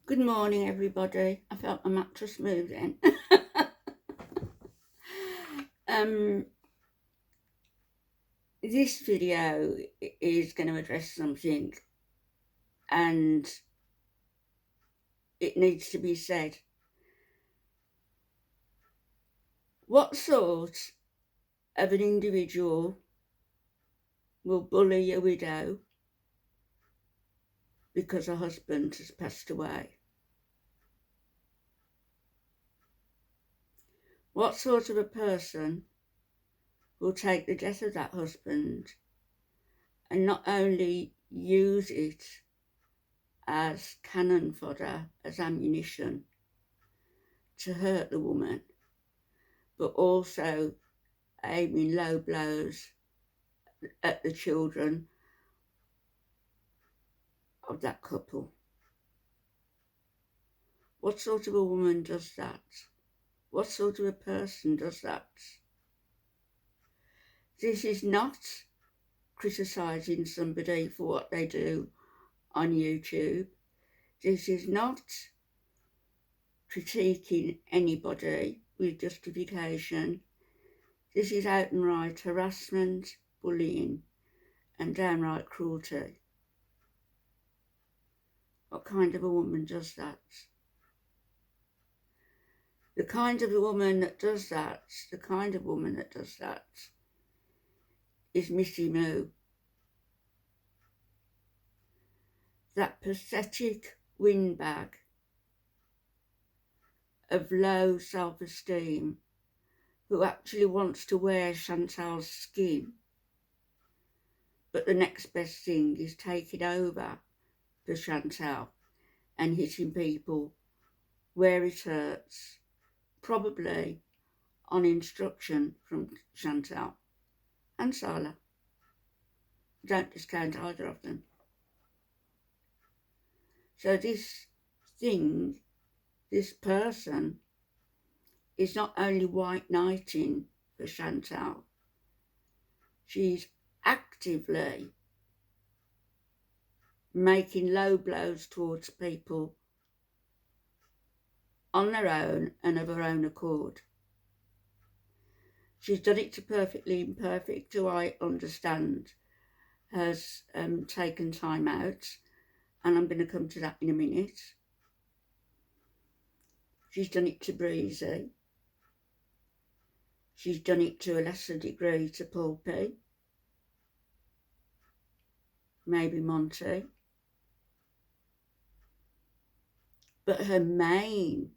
Good morning, everybody. I felt my mattress moving. um, this video is going to address something, and it needs to be said. What sort of an individual will bully a widow because her husband has passed away? What sort of a person will take the death of that husband and not only use it as cannon fodder, as ammunition to hurt the woman, but also aiming low blows at the children of that couple? What sort of a woman does that? What sort of a person does that? This is not criticising somebody for what they do on YouTube. This is not critiquing anybody with justification. This is outright harassment, bullying, and downright cruelty. What kind of a woman does that? The kind of woman that does that is Missy Moo. That pathetic windbag of low self-esteem who actually wants to wear Chantal's skin, but the next best thing is taking over for Chantal and hitting people where it hurts, probably on instruction from Chantal and Saleh. Don't discount either of them. So this person is not only white knighting for Chantal, she's actively making low blows towards people on their own and of her own accord. She's done it to Perfectly Imperfect, who I understand has taken time out, and I'm going to come to that in a minute. She's done it to Breezy. She's done it to a lesser degree to Pulpy, maybe Monty. But her main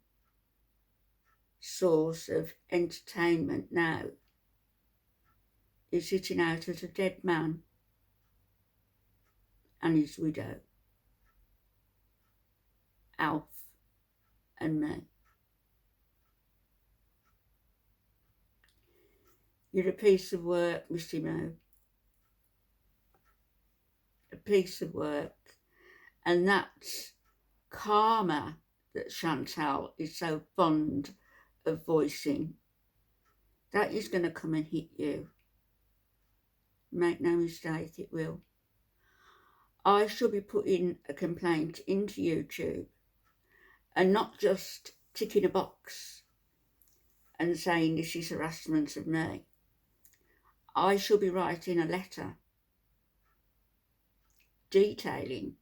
source of entertainment now is sitting out at a dead man and his widow, Alf and me. You're a piece of work, Mr Moo. A piece of work. And that's karma that Chantal is so fond of voicing. That is going to come and hit you. Make no mistake, it will. I shall be putting a complaint into YouTube and not just ticking a box and saying this is harassment of me. I shall be writing a letter detailing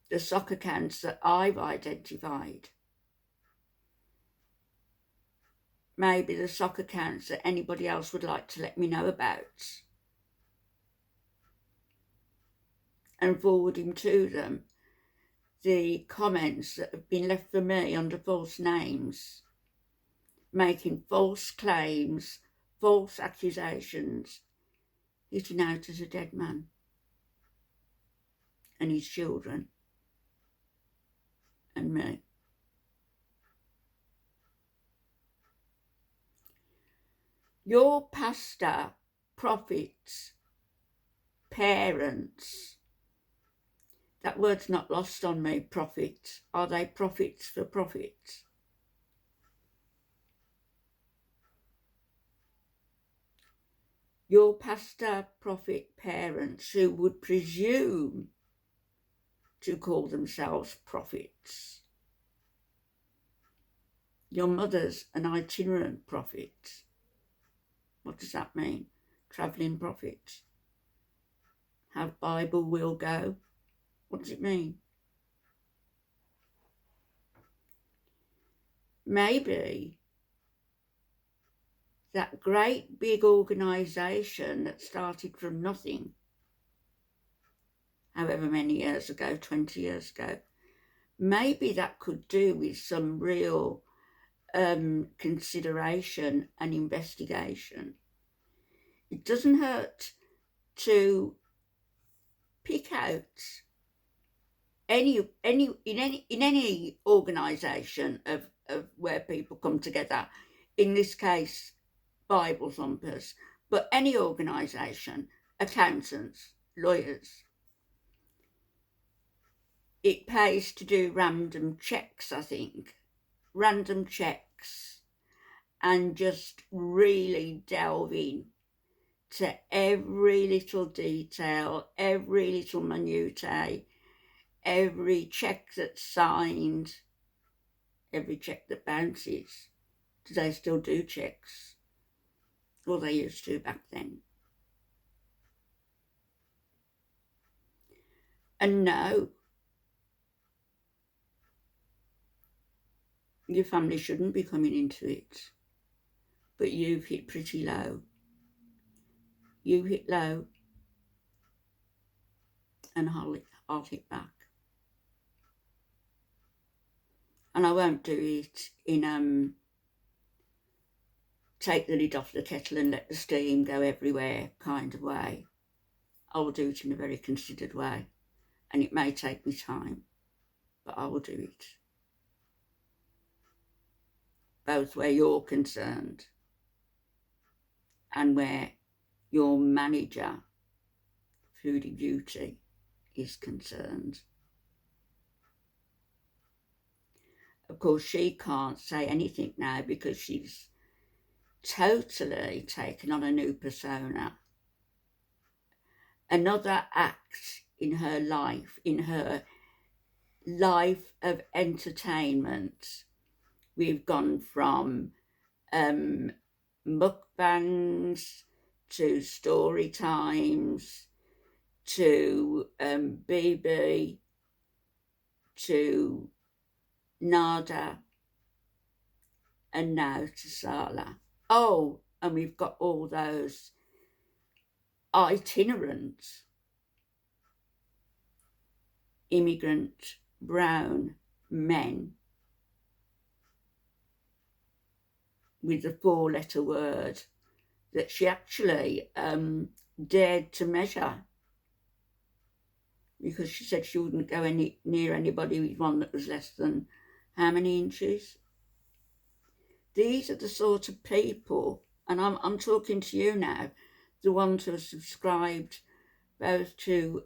the sock accounts that I've identified. Maybe the sock accounts that anybody else would like to let me know about, and forwarding to them the comments that have been left for me under false names, making false claims, false accusations, hitting out as a dead man and his children and me. Your pastor, prophets, parents, that word's not lost on me, prophets. Are they prophets for profits? Your pastor, prophet, parents who would presume to call themselves prophets. Your mother's an itinerant prophet. What does that mean? Travelling prophet. Have Bible will go. What does it mean? Maybe that great big organisation that started from nothing, however many years ago, 20 years ago, maybe that could do with some real consideration and investigation. It doesn't hurt to pick out in any organisation of where people come together, in this case Bible thumpers, but any organisation, accountants, lawyers, it pays to do random checks, I think, random checks, and just really delve in to every little detail, every little minutiae, every check that's signed, every check that bounces. Do they still do checks? Well, they used to back then. And no, your family shouldn't be coming into it, but you've hit pretty low. You hit low, and I'll hit back. And I won't do it in take the lid off the kettle and let the steam go everywhere kind of way. I will do it in a very considered way, and it may take me time, but I will do it. Both where you're concerned and where your manager, Foodie Beauty, is concerned. Of course, she can't say anything now because she's totally taken on a new persona. Another act in her life of entertainment. We've gone from mukbangs to story times to BB to Nada and now to Saleh. Oh, and we've got all those itinerant immigrant brown men with the 4-letter word that she actually dared to measure, because she said she wouldn't go near anybody with one that was less than how many inches. These are the sort of people, and I'm talking to you now, the ones who are subscribed both to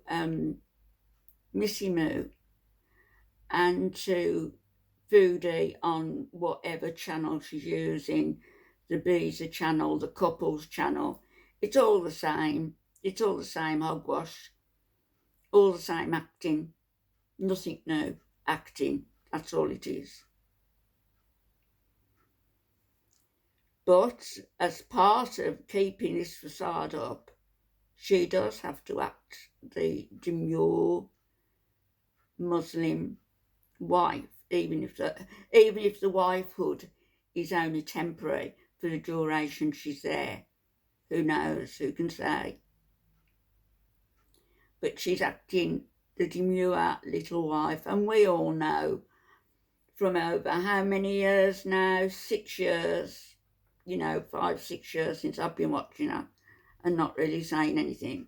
Missy Moo and to Foodie on whatever channel she's using, the Beezer channel, the Couples channel. It's all the same. It's all the same hogwash. All the same acting. Nothing new. Acting. That's all it is. But as part of keeping this facade up, she does have to act the demure Muslim wife, even if the wifehood is only temporary for the duration she's there. Who knows? Who can say? But she's acting the demure little wife, and we all know from over how many years now? 6 years, 5, 6 years since I've been watching her and not really saying anything.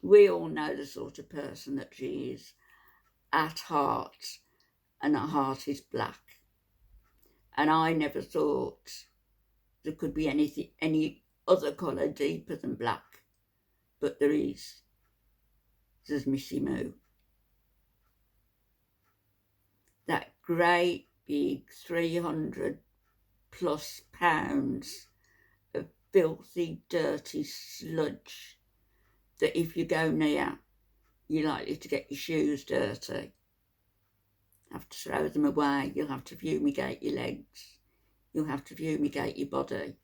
We all know the sort of person that she is at heart, and her heart is black. And I never thought there could be any other colour deeper than black, but there is. There's Missy Moo. That great big 300+ pounds of filthy, dirty sludge that if you go near, you're likely to get your shoes dirty. Have to throw them away. You'll have to fumigate your legs. You'll have to fumigate your body.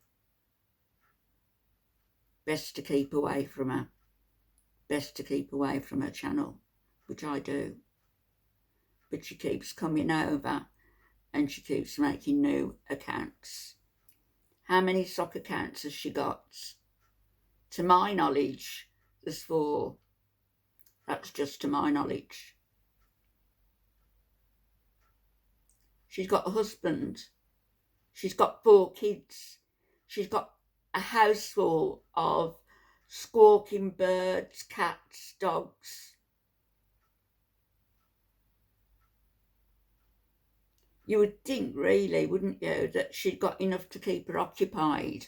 Best to keep away from her. Best to keep away from her channel, which I do. But she keeps coming over and she keeps making new accounts. How many sock accounts has she got? To my knowledge, there's 4. That's just to my knowledge. She's got a husband. She's got 4 kids. She's got a house full of squawking birds, cats, dogs. You would think, really, wouldn't you, that she'd got enough to keep her occupied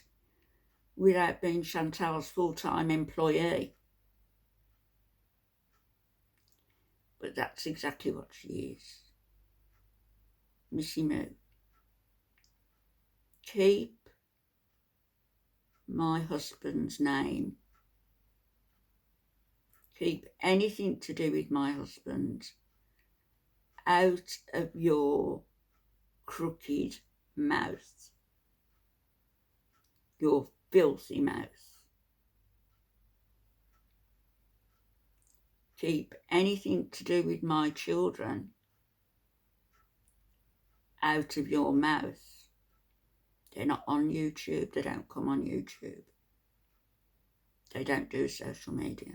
without being Chantal's full-time employee. But that's exactly what she is. Missy Moo. Keep my husband's name. Keep anything to do with my husband out of your crooked mouth. Your filthy mouth. Keep anything to do with my children out of your mouth. They're not on YouTube. They don't come on YouTube. They don't do social media.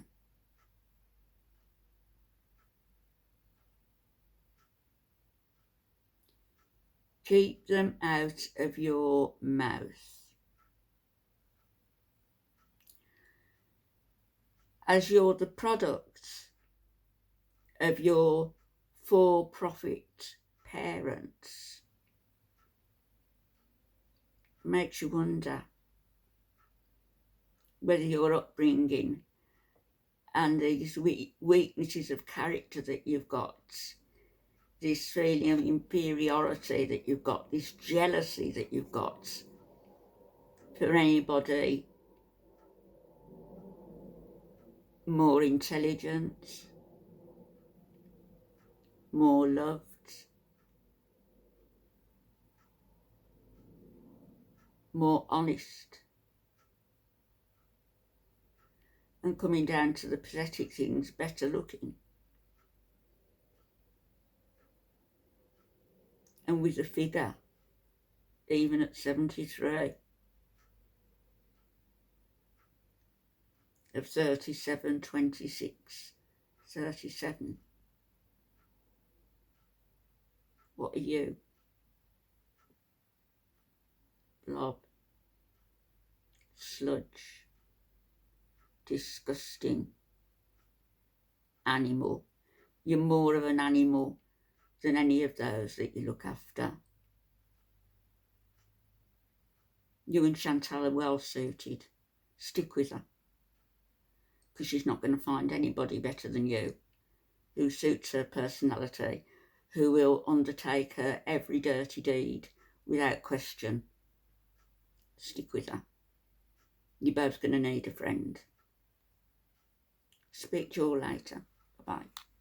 Keep them out of your mouth. As you're the product of your for-profit parents, makes you wonder whether your upbringing and these weaknesses of character that you've got, this feeling of inferiority that you've got, this jealousy that you've got for anybody more intelligent, more loved, more honest, and coming down to the pathetic things, better looking, and with a figure, even at 73, of 37, 26, 37. What are you? Blob, sludge, disgusting animal. You're more of an animal than any of those that you look after. You and Chantal are well suited. Stick with her, because she's not going to find anybody better than you, who suits her personality, who will undertake her every dirty deed without question. Stick with her. You're both going to need a friend. Speak to you all later. Bye-bye.